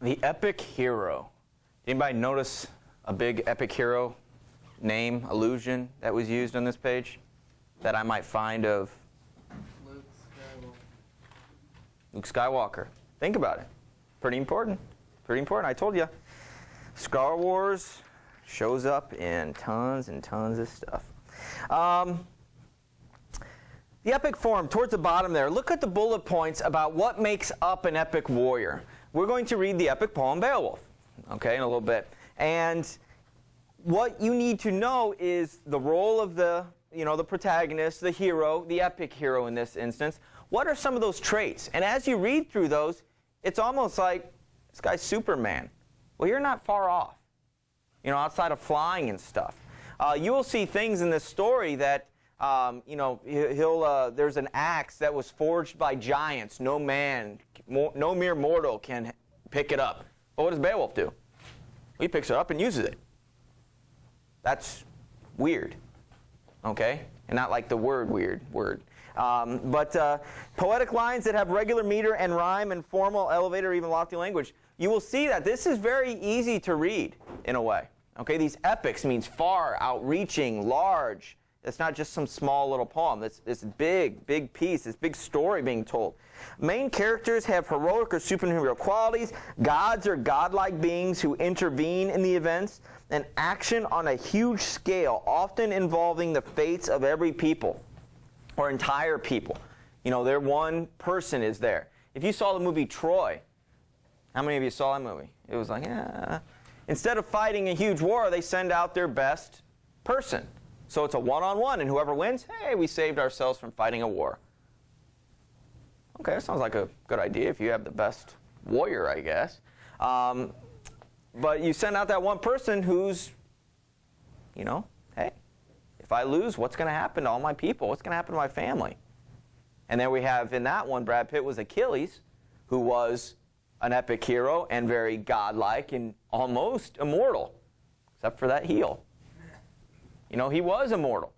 The epic hero. Anybody notice a big epic hero name, allusion that was used on this page that I might find of? Luke Skywalker. Luke Skywalker. Think about it. Pretty important. Pretty important. I told you. Star Wars shows up in tons and tons of stuff. The epic form, towards the bottom there, look at the bullet points about what makes up an epic warrior. We're going to read the epic poem Beowulf, okay, in a little bit. And what you need to know is the role of the protagonist, the hero, the epic hero in this instance. What are some of those traits? And as you read through those, it's almost like, this guy's Superman. Well, you're not far off, outside of flying and stuff. You will see things in this story that, there's an axe that was forged by giants. No mere mortal can pick it up. But what does Beowulf do? He picks it up and uses it. That's weird, okay? And not like the word weird word. But poetic lines that have regular meter and rhyme and formal, elevated, or even lofty language. You will see that this is very easy to read in a way. Okay, these epics means far, outreaching, large. It's not just some small little poem. It's this big piece, this big story being told. Main characters have heroic or superhero qualities. Gods are godlike beings who intervene in the events. And action on a huge scale, often involving the fates of every people or entire people. Their one person is there. If you saw the movie Troy, how many of you saw that movie? It was like, Instead of fighting a huge war, they send out their best person. So it's a one-on-one, and whoever wins, hey, we saved ourselves from fighting a war. Okay, that sounds like a good idea if you have the best warrior, I guess. But you send out that one person who's, hey, if I lose, what's going to happen to all my people? What's going to happen to my family? And then we have, in that one, Brad Pitt was Achilles, who was an epic hero and very godlike and almost immortal, except for that heel. He was immortal.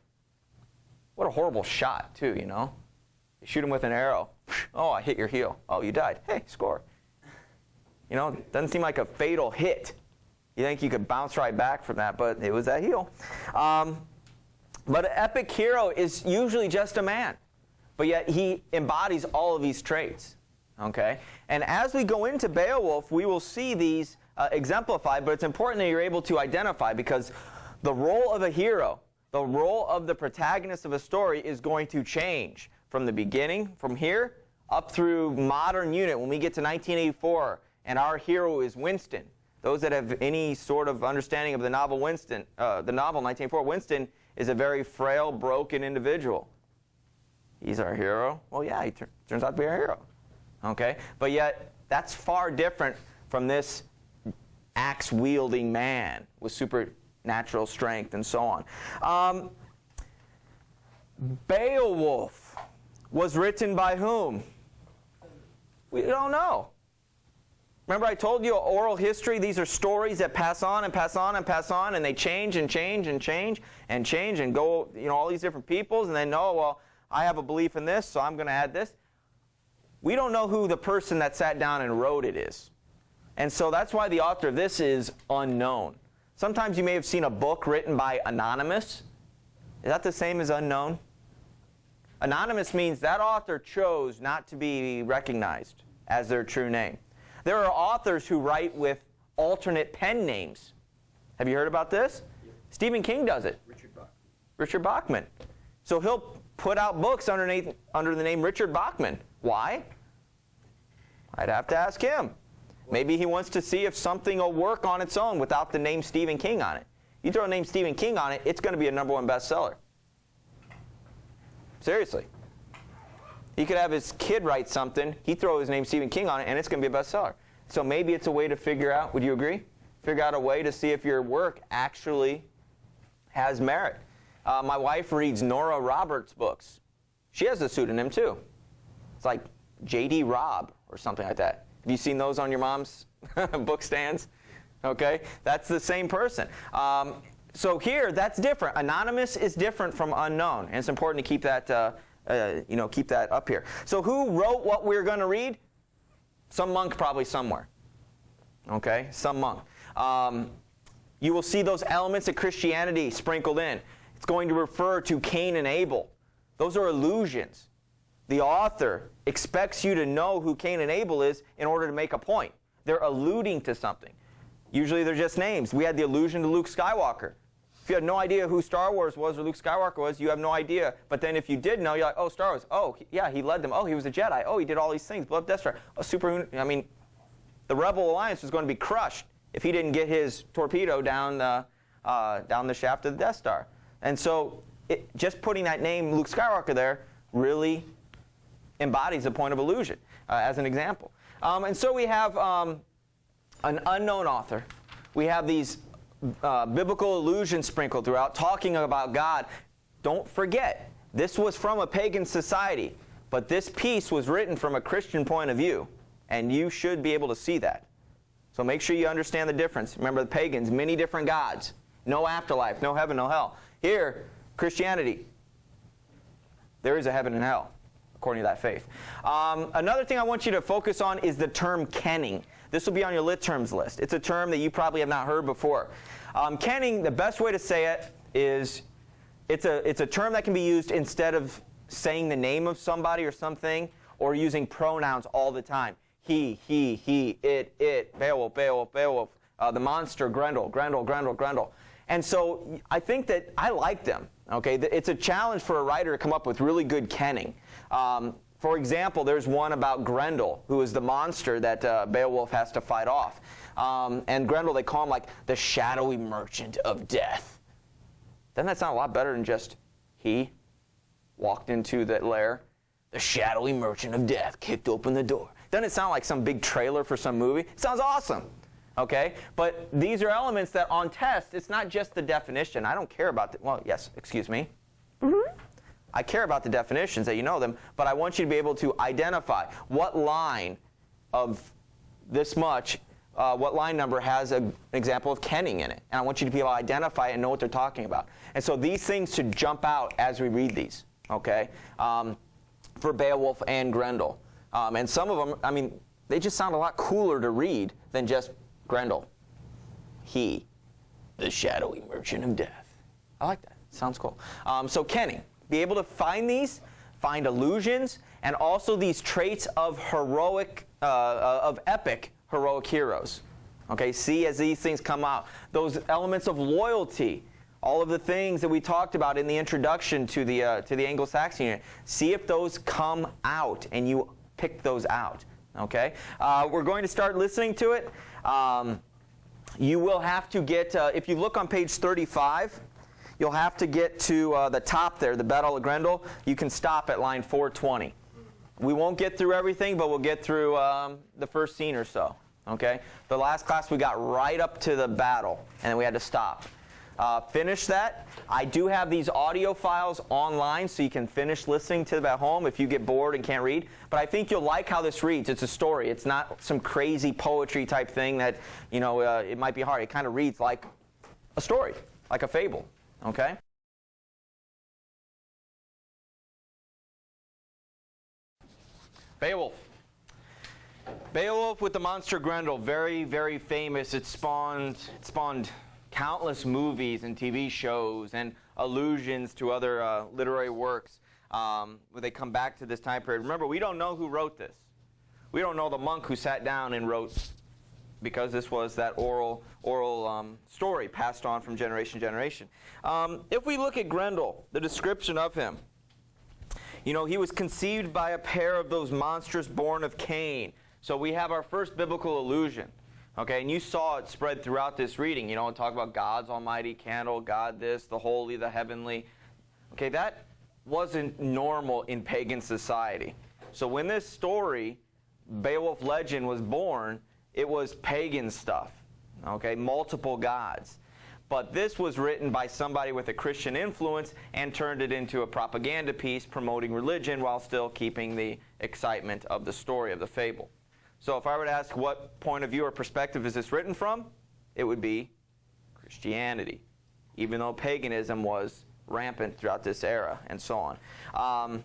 What a horrible shot, too, You shoot him with an arrow. Oh, I hit your heel. Oh, you died. Hey, score. Doesn't seem like a fatal hit. You think you could bounce right back from that, but it was that heel. But an epic hero is usually just a man. But yet he embodies all of these traits. Okay? And as we go into Beowulf, we will see these exemplified, but it's important that you're able to identify, because the role of a hero, the role of the protagonist of a story is going to change from the beginning, from here, up through modern unit. When we get to 1984 and our hero is Winston, those that have any sort of understanding of the novel Winston, the novel 1984, Winston is a very frail, broken individual. He's our hero. Well, yeah, he turns out to be our hero. Okay? But yet, that's far different from this axe-wielding man with supernatural strength and so on. Beowulf was written by whom? We don't know. Remember I told you oral history, these are stories that pass on and pass on and pass on, and they change and change and change and change and go, all these different peoples, and then, well, I have a belief in this, so I'm going to add this. We don't know who the person that sat down and wrote it is. And so that's why the author of this is unknown. Sometimes you may have seen a book written by anonymous. Is that the same as unknown? Anonymous means that author chose not to be recognized as their true name. There are authors who write with alternate pen names. Have you heard about this? Yep. Stephen King does it. Richard Bachman. So he'll put out books under the name Richard Bachman. Why? I'd have to ask him. Maybe he wants to see if something will work on its own without the name Stephen King on it. You throw the name Stephen King on it, it's going to be a #1 bestseller. Seriously. He could have his kid write something, he throw his name Stephen King on it, and it's going to be a bestseller. So maybe it's a way to figure out, would you agree? Figure out a way to see if your work actually has merit. My wife reads Nora Roberts' books. She has a pseudonym too. It's like J.D. Robb or something like that. Have you seen those on your mom's book stands? Okay, that's the same person. So here, that's different. Anonymous is different from unknown, and it's important to keep that, keep that up here. So who wrote what we're going to read? Some monk probably somewhere. Okay, some monk. You will see those elements of Christianity sprinkled in. It's going to refer to Cain and Abel. Those are allusions. The author expects you to know who Cain and Abel is in order to make a point. They're alluding to something. Usually they're just names. We had the allusion to Luke Skywalker. If you had no idea who Star Wars was or Luke Skywalker was, you have no idea. But then if you did know, you're like, oh, Star Wars. Oh, yeah, he led them. Oh, he was a Jedi. Oh, he did all these things. Blew up Death Star. Oh, the Rebel Alliance was going to be crushed if he didn't get his torpedo down the shaft of the Death Star. And so just putting that name, Luke Skywalker, there really embodies a point of allusion as an example. And so we have an unknown author. We have these biblical allusions sprinkled throughout, talking about God. Don't forget, this was from a pagan society, but this piece was written from a Christian point of view, and you should be able to see that. So make sure you understand the difference. Remember, the pagans, many different gods, no afterlife, no heaven, no hell. Here, Christianity, there is a heaven and hell, according to that faith. Another thing I want you to focus on is the term kenning. This will be on your lit terms list. It's a term that you probably have not heard before. Kenning, the best way to say it is it's a term that can be used instead of saying the name of somebody or something, or using pronouns all the time. He, it, Beowulf, Beowulf, Beowulf, the monster, Grendel, Grendel, Grendel, Grendel. And so I think that I like them. Okay, it's a challenge for a writer to come up with really good kenning. For example, there's one about Grendel, who is the monster that Beowulf has to fight off. And Grendel, they call him like the shadowy merchant of death. Doesn't that sound a lot better than just he walked into that lair? The shadowy merchant of death kicked open the door. Doesn't it sound like some big trailer for some movie? It sounds awesome. Okay? But these are elements that on test, it's not just the definition. I don't care about well, yes, excuse me. Mm-hmm. I care about the definitions, that you know them, but I want you to be able to identify what line of this much, what line number has an example of kenning in it. And I want you to be able to identify it and know what they're talking about. And so these things should jump out as we read these, okay, for Beowulf and Grendel. And some of them, they just sound a lot cooler to read than just Grendel. He, the shadowy merchant of death. I like that. Sounds cool. So kenning. Be able to find these, find allusions, and also these traits of epic heroic heroes. Okay, see as these things come out. Those elements of loyalty, all of the things that we talked about in the introduction to the Anglo-Saxon Era. See if those come out, and you pick those out. Okay, we're going to start listening to it. You will have to get, if you look on page 35, you'll have to get to the top there, the Battle of Grendel. You can stop at line 420. We won't get through everything, but we'll get through the first scene or so. Okay? The last class we got right up to the battle, and then we had to stop. Finish that. I do have these audio files online, so you can finish listening to them at home if you get bored and can't read. But I think you'll like how this reads. It's a story. It's not some crazy poetry type thing that, it might be hard. It kind of reads like a story, like a fable. Okay? Beowulf. Beowulf with the monster Grendel, very, very famous. It spawned countless movies and TV shows and allusions to other literary works where they come back to this time period. Remember, we don't know who wrote this. We don't know the monk who sat down and wrote, because this was that oral story passed on from generation to generation. If we look at Grendel, the description of him, he was conceived by a pair of those monsters born of Cain. So we have our first biblical allusion. Okay, and you saw it spread throughout this reading. Talk about God's almighty candle, God this, the holy, the heavenly. Okay, that wasn't normal in pagan society. So when this story, Beowulf legend, was born, it was pagan stuff. Okay, multiple gods. But this was written by somebody with a Christian influence and turned it into a propaganda piece promoting religion while still keeping the excitement of the story, of the fable. So if I were to ask what point of view or perspective is this written from, it would be Christianity, even though paganism was rampant throughout this era and so on.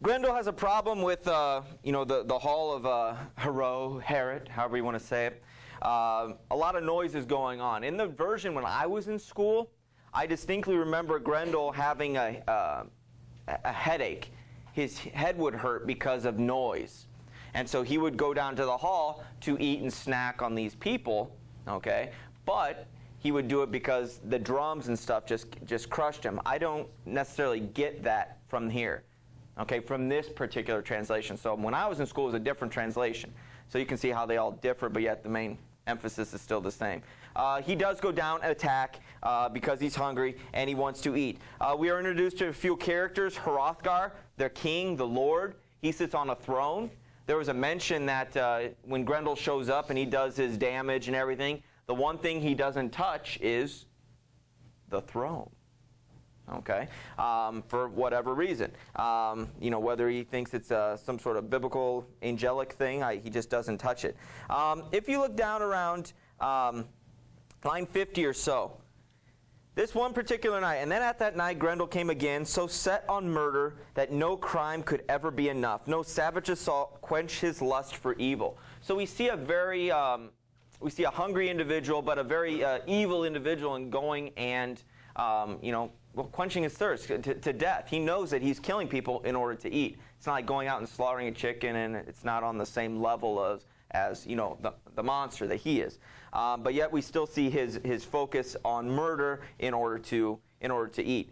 Grendel has a problem with, the hall of Herod, however you want to say it. A lot of noise is going on. In the version when I was in school, I distinctly remember Grendel having a headache. His head would hurt because of noise. And so he would go down to the hall to eat and snack on these people, okay? But he would do it because the drums and stuff just crushed him. I don't necessarily get that from here. Okay, from this particular translation. So when I was in school, it was a different translation. So you can see how they all differ, but yet the main emphasis is still the same. He does go down and attack because he's hungry and he wants to eat. We are introduced to a few characters. Hrothgar, their king, the Lord. He sits on a throne. There was a mention that when Grendel shows up and he does his damage and everything, the one thing he doesn't touch is the throne. Okay, for whatever reason. Whether he thinks it's some sort of biblical angelic thing, he just doesn't touch it. If you look down around line 50 or so, this one particular night, and then at that night Grendel came again, so set on murder that no crime could ever be enough. No savage assault quench his lust for evil. So we see a hungry individual, but a very evil individual, and going and quenching his thirst to death. He knows that he's killing people in order to eat. It's not like going out and slaughtering a chicken, and it's not on the same level as the monster that he is. But yet we still see his focus on murder in order to eat.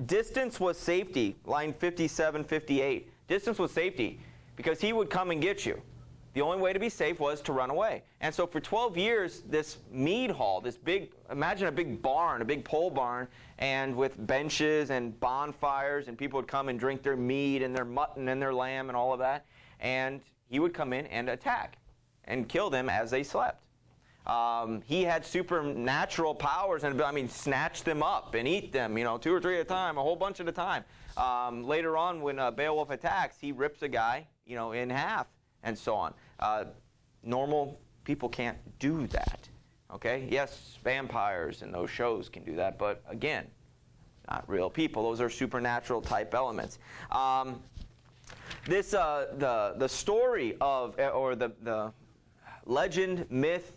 Distance was safety. Line 57, 58. Distance was safety because he would come and get you. The only way to be safe was to run away. And so for 12 years, this mead hall, imagine a big barn, a big pole barn, and with benches and bonfires, and people would come and drink their mead and their mutton and their lamb and all of that. And he would come in and attack and kill them as they slept. He had supernatural powers, and snatch them up and eat them, 2 or 3 at a time, a whole bunch at a time. Later on, when Beowulf attacks, he rips a guy, in half. And so on. Normal people can't do that. Okay? Yes, vampires and those shows can do that, but again, not real people. Those are supernatural type elements. The story of, or the legend, myth,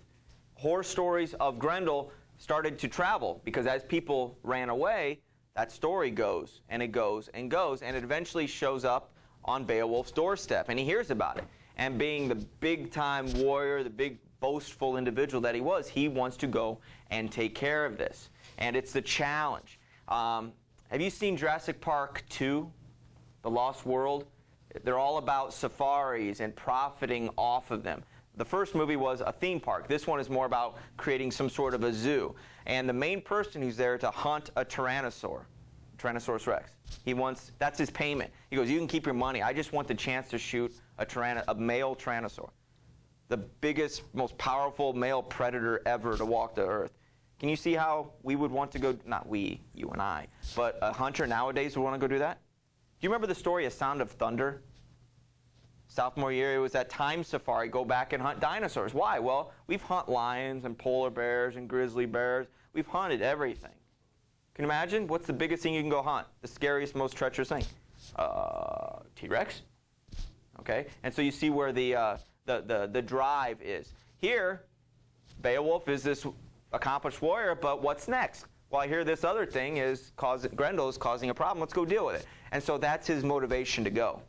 horror stories of Grendel started to travel because as people ran away, that story goes and it goes and goes, and it eventually shows up on Beowulf's doorstep, and he hears about it. And being the big-time warrior, the big boastful individual that he was, he wants to go and take care of this. And it's the challenge. Have you seen Jurassic Park 2, The Lost World? They're all about safaris and profiting off of them. The first movie was a theme park. This one is more about creating some sort of a zoo. And the main person who's there to hunt a Tyrannosaurus Rex. That's his payment. He goes, you can keep your money. I just want the chance to shoot a male Tyrannosaur. The biggest, most powerful male predator ever to walk the earth. Can you see how we would want to go, not we, you and I, but a hunter nowadays would want to go do that? Do you remember the story of Sound of Thunder? Sophomore year, it was that time safari, go back and hunt dinosaurs. Why? Well, we've hunted lions and polar bears and grizzly bears. We've hunted everything. Can you imagine? What's the biggest thing you can go hunt? The scariest, most treacherous thing? T-Rex. Okay? And so you see where the drive is. Here, Beowulf is this accomplished warrior, but what's next? Well, I hear this other thing is Grendel is causing a problem. Let's go deal with it. And so that's his motivation to go.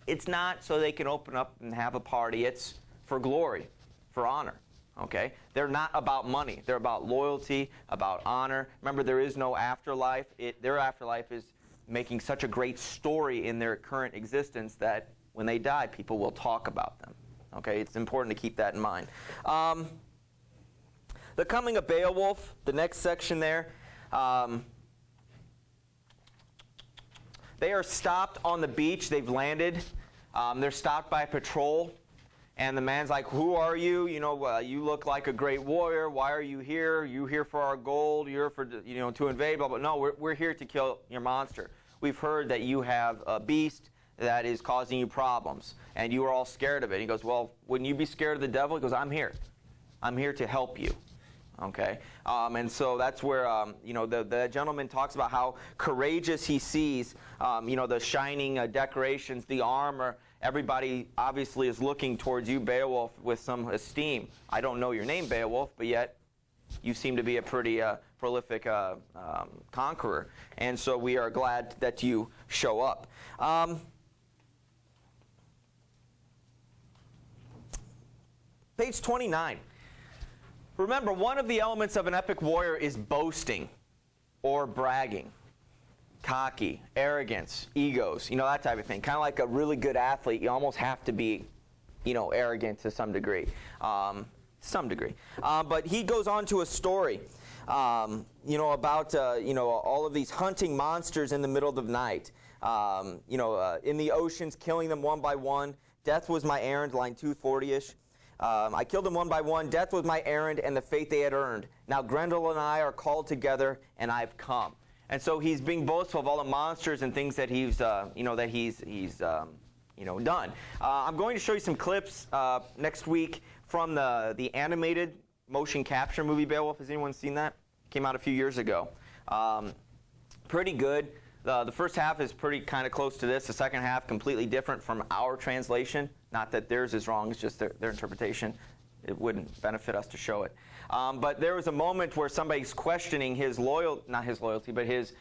It's not so they can open up and have a party. It's for glory, for honor. Okay? They're not about money. They're about loyalty, about honor. Remember, there is no afterlife. Their afterlife is making such a great story in their current existence that when they die, people will talk about them. Okay? It's important to keep that in mind. The coming of Beowulf, the next section there, they are stopped on the beach. They've landed. They're stopped by a patrol. And the man's like, who are you? You look like a great warrior. Why are you here? You here for our gold? You're for, to invade, blah, blah. No, we're here to kill your monster. We've heard that you have a beast that is causing you problems. And you are all scared of it. He goes, well, wouldn't you be scared of the devil? He goes, I'm here. I'm here to help you. Okay, and so that's where the gentleman talks about how courageous he sees. The shining decorations, the armor. Everybody obviously is looking towards you, Beowulf, with some esteem. I don't know your name, Beowulf, but yet you seem to be a pretty prolific conqueror, and so we are glad that you show up. Page 29. Remember, one of the elements of an epic warrior is boasting or bragging, cocky, arrogance, egos, that type of thing. Kind of like a really good athlete, you almost have to be, arrogant to some degree. But he goes on to a story, about, all of these hunting monsters in the middle of the night, in the oceans, killing them one by one. Death was my errand, line 240-ish. I killed them one by one. Death was my errand and the fate they had earned. Now Grendel and I are called together, and I've come. And so he's being boastful of all the monsters and things that he's done. I'm going to show you some clips next week from the animated motion capture movie Beowulf. Has anyone seen that? Came out a few years ago. Pretty good. The first half is pretty kind of close to this. The second half completely different from our translation. Not that theirs is wrong, it's just their interpretation. It wouldn't benefit us to show it. But there was a moment where somebody's questioning his not his loyalty, but his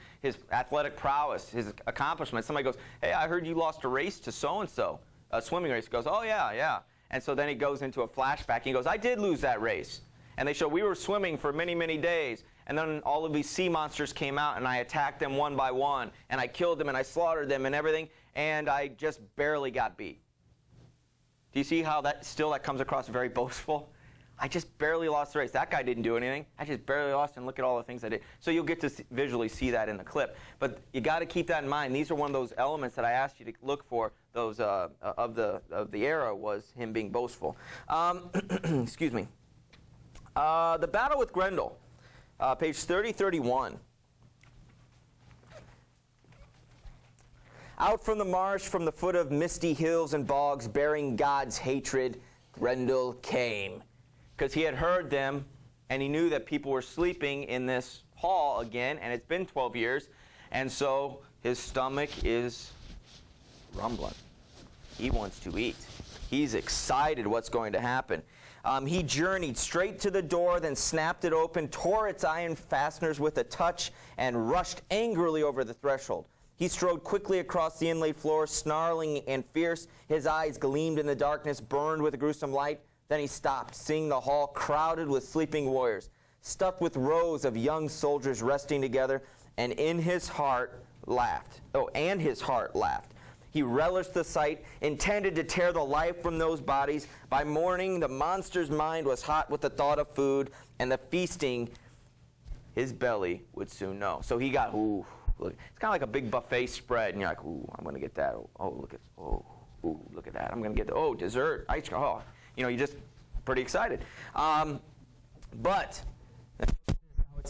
athletic prowess, his accomplishments. Somebody goes, hey, I heard you lost a race to so-and-so, a swimming race. He goes, oh, yeah. And so then he goes into a flashback. He goes, I did lose that race. And they show we were swimming for many, many days. And then all of these sea monsters came out, and I attacked them one by one. And I killed them, and I slaughtered them and everything. And I just barely got beat. Do you see how that comes across very boastful? I just barely lost the race. That guy didn't do anything. I just barely lost, and look at all the things I did. So you'll get to visually see that in the clip. But you got to keep that in mind. These are one of those elements that I asked you to look for. Those of the era was him being boastful. Excuse me. The battle with Grendel, page 30-31. Out from the marsh, from the foot of misty hills and bogs, bearing God's hatred, Grendel came. Because he had heard them, and he knew that people were sleeping in this hall again, and it's been 12 years, and so his stomach is rumbling. He wants to eat. He's excited what's going to happen. He journeyed straight to the door, then snapped it open, tore its iron fasteners with a touch, and rushed angrily over the threshold. He strode quickly across the inlaid floor, snarling and fierce. His eyes gleamed in the darkness, burned with a gruesome light. Then he stopped, seeing the hall crowded with sleeping warriors, stuffed with rows of young soldiers resting together, and his heart laughed. He relished the sight, intended to tear the life from those bodies. By morning, the monster's mind was hot with the thought of food, and the feasting his belly would soon know. So he got, ooh, look, it's kind of like a big buffet spread, and you're like, ooh, I'm going to get that. Look at that. I'm going to get dessert, ice cream. Oh, you're just pretty excited. But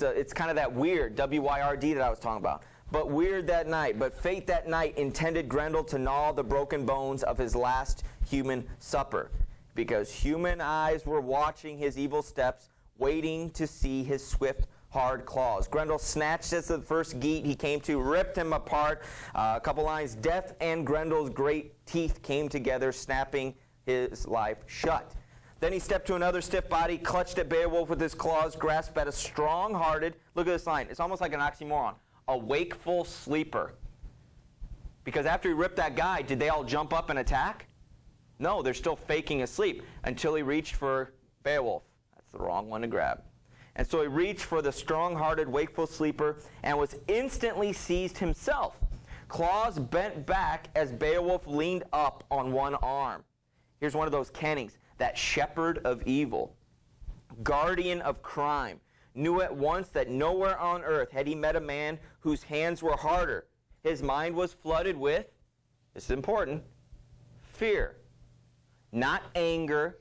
it's kind of that weird, W-Y-R-D that I was talking about. But fate that night intended Grendel to gnaw the broken bones of his last human supper, because human eyes were watching his evil steps, waiting to see his swift, hard claws. Grendel snatched at the first geat he came to, ripped him apart. A couple lines, death and Grendel's great teeth came together, snapping his life shut. Then he stepped to another stiff body, clutched at Beowulf with his claws, grasped at a strong-hearted, look at this line, it's almost like an oxymoron, a wakeful sleeper. Because after he ripped that guy, did they all jump up and attack? No, they're still faking asleep until he reached for Beowulf. That's the wrong one to grab. And so he reached for the strong-hearted, wakeful sleeper and was instantly seized himself. Claws bent back as Beowulf leaned up on one arm. Here's one of those kennings. That shepherd of evil, guardian of crime, knew at once that nowhere on earth had he met a man whose hands were harder. His mind was flooded with, this is important, fear. Not anger,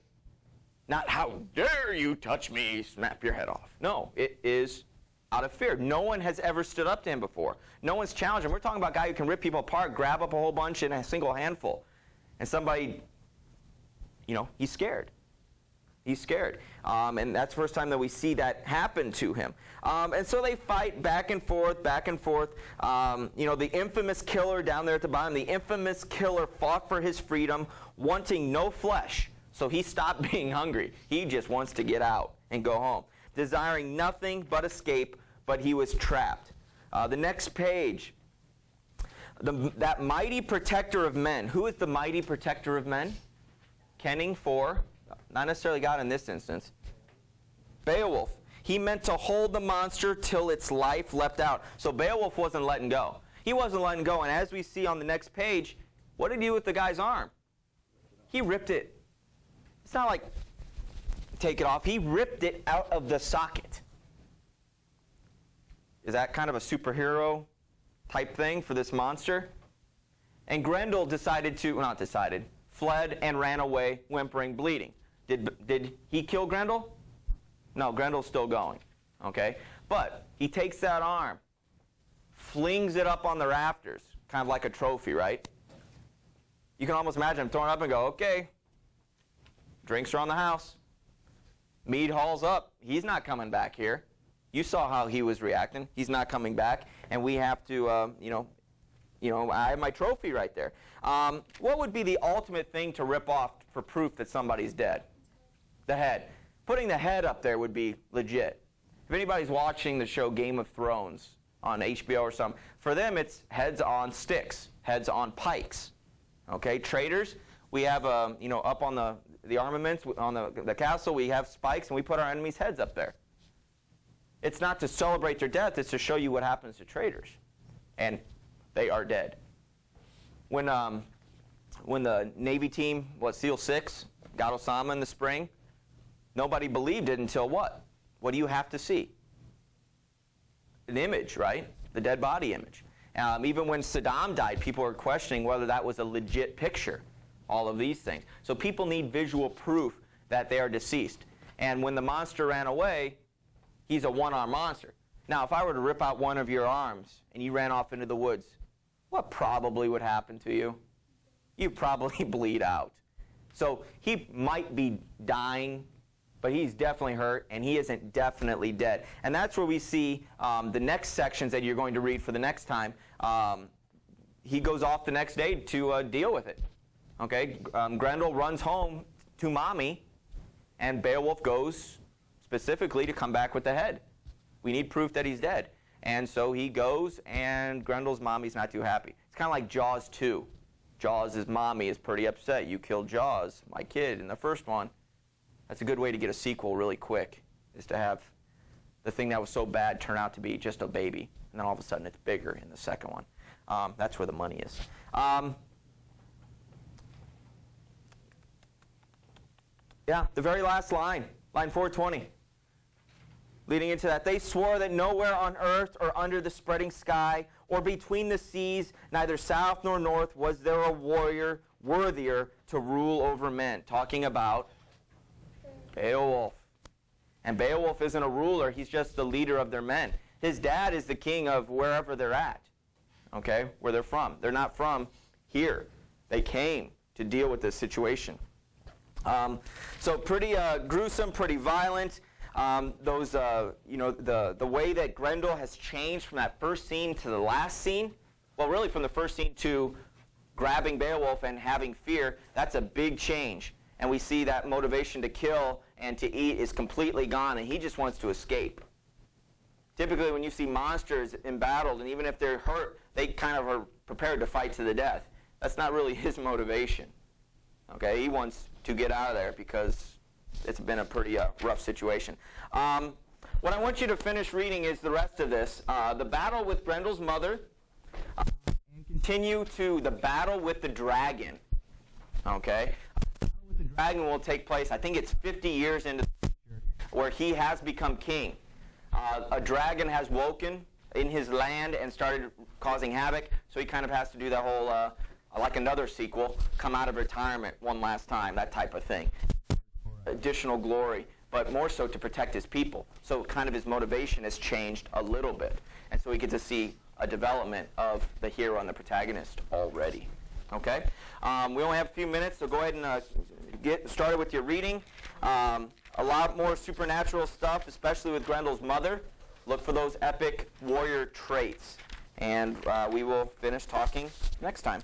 not how dare you touch me, snap your head off. No, it is out of fear. No one has ever stood up to him before. No one's challenged him. We're talking about a guy who can rip people apart, grab up a whole bunch in a single handful. And somebody, he's scared. He's scared. And that's the first time that we see that happen to him. And so they fight back and forth, back and forth. The infamous killer down there at the bottom, the infamous killer fought for his freedom, wanting no flesh. So he stopped being hungry. He just wants to get out and go home. Desiring nothing but escape, but he was trapped. The next page. That mighty protector of men. Who is the mighty protector of men? Kenning for, not necessarily God in this instance, Beowulf. He meant to hold the monster till its life leapt out. So Beowulf wasn't letting go. He wasn't letting go. And as we see on the next page, what did he do with the guy's arm? He ripped it. It's not like take it off. He ripped it out of the socket. Is that kind of a superhero type thing for this monster? And Grendel fled and ran away, whimpering, bleeding. Did he kill Grendel? No, Grendel's still going. Okay? But he takes that arm, flings it up on the rafters, kind of like a trophy, right? You can almost imagine him throwing it up and go, okay, drinks are on the house. Mead hauls up. He's not coming back here. You saw how he was reacting. He's not coming back. And we have to, I have my trophy right there. What would be the ultimate thing to rip off for proof that somebody's dead? The head. Putting the head up there would be legit. If anybody's watching the show Game of Thrones on HBO or something, for them it's heads on sticks, heads on pikes. Okay, traitors, we have, up on the armaments, on the castle, we have spikes, and we put our enemies' heads up there. It's not to celebrate their death, it's to show you what happens to traitors. And they are dead. When the Navy team, SEAL 6, got Osama in the spring, nobody believed it until what? What do you have to see? An image, right? The dead body image. Even when Saddam died, people were questioning whether that was a legit picture. All of these things. So people need visual proof that they are deceased. And when the monster ran away, he's a one-armed monster. Now, if I were to rip out one of your arms and you ran off into the woods, what probably would happen to you? You'd probably bleed out. So he might be dying, but he's definitely hurt, and he isn't definitely dead. And that's where we see the next sections that you're going to read for the next time. He goes off the next day to deal with it. Okay, Grendel runs home to mommy, and Beowulf goes specifically to come back with the head. We need proof that he's dead. And so he goes, and Grendel's mommy's not too happy. It's kind of like Jaws 2. Jaws' mommy is pretty upset. You killed Jaws, my kid, in the first one. That's a good way to get a sequel really quick, is to have the thing that was so bad turn out to be just a baby. And then all of a sudden it's bigger in the second one. That's where the money is. The very last line, line 420. Leading into that, they swore that nowhere on earth or under the spreading sky or between the seas, neither south nor north, was there a warrior worthier to rule over men. Talking about Beowulf. And Beowulf isn't a ruler, he's just the leader of their men. His dad is the king of wherever they're at, okay, where they're from. They're not from here. They came to deal with this situation. So pretty gruesome, pretty violent. The way that Grendel has changed from that first scene to the last scene, well, really from the first scene to grabbing Beowulf and having fear, that's a big change. And we see that motivation to kill and to eat is completely gone, and he just wants to escape. Typically, when you see monsters embattled, and even if they're hurt, they kind of are prepared to fight to the death. That's not really his motivation. Okay, he wants to get out of there because it's been a pretty rough situation. What I want you to finish reading is the rest of this. The battle with Grendel's mother, and continue to the battle with the dragon. Okay? The battle with the dragon will take place, I think it's 50 years into the future, where he has become king. A dragon has woken in his land and started causing havoc, so he kind of has to do that whole, like another sequel, come out of retirement one last time, that type of thing. Additional glory, but more so to protect his people. So kind of his motivation has changed a little bit. And so we get to see a development of the hero and the protagonist already. Okay? We only have a few minutes, so go ahead and get started with your reading. A lot more supernatural stuff, especially with Grendel's mother. Look for those epic warrior traits. And we will finish talking next time.